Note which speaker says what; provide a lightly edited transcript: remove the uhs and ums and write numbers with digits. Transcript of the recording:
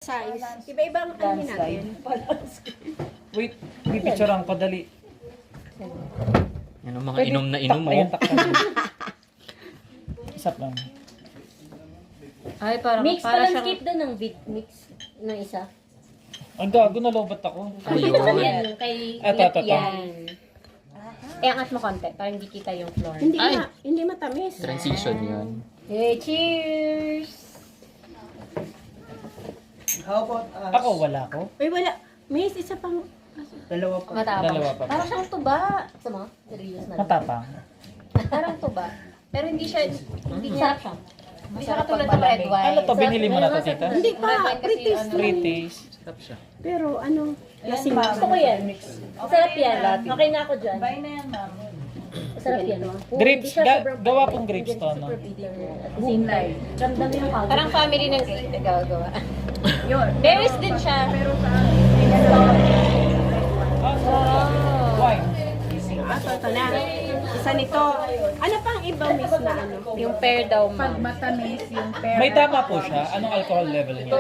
Speaker 1: Size. Iba-ibang ano natin.
Speaker 2: Wait, pipicturean ko, dali.
Speaker 3: Ano mga inom na inom mo?
Speaker 2: Ayan, takpan. Isap lang.
Speaker 4: Ay, parang
Speaker 1: Mix pa
Speaker 4: para
Speaker 1: lang
Speaker 4: siyang
Speaker 1: skip doon ng mix ng isa.
Speaker 2: Ang gago, nalobat ako.
Speaker 3: Ayun.
Speaker 1: Yan, yung kay
Speaker 2: Ito.
Speaker 1: yan.
Speaker 4: angat mo konti para hindi kita yung floor.
Speaker 1: Hindi matamis.
Speaker 3: Transition yun.
Speaker 1: Hey, cheers!
Speaker 2: Ako, wala ko.
Speaker 1: Uy, wala. Miss, isa pang...
Speaker 4: Matapang.
Speaker 2: Dalawa pa.
Speaker 4: Parang siyang tuba. Gusto mo? Serious na.
Speaker 2: Matapang.
Speaker 4: Parang tuba. Pero hindi siya, hindi
Speaker 1: Sarap
Speaker 4: niya.
Speaker 1: siya.
Speaker 4: Masarap katulad ng red wine.
Speaker 2: Ano to, binili mo na to, tita?
Speaker 1: Hindi pa,
Speaker 4: Red wine kasi
Speaker 1: British.
Speaker 4: ano,
Speaker 2: Free taste.
Speaker 3: Sarap siya.
Speaker 1: Pero ano, lasing.
Speaker 4: Gusto ko yan. Masarap yan. Okay na ako dyan.
Speaker 5: Bye na yan, ma'am.
Speaker 4: Masarap yan.
Speaker 2: Grapes, gawa pong grapes to, no?
Speaker 4: At the same time.
Speaker 1: Ramdam yung pagod.
Speaker 4: Parang family ng grapes na gagawa. Berries din siya.
Speaker 2: Wine.
Speaker 1: Ito na. Isa nito. Ano pang iba, miss, na ano?
Speaker 4: Yung pear daw, ma'am.
Speaker 5: Pag matamis yung pear.
Speaker 2: May tama po siya. Anong alcohol level niya?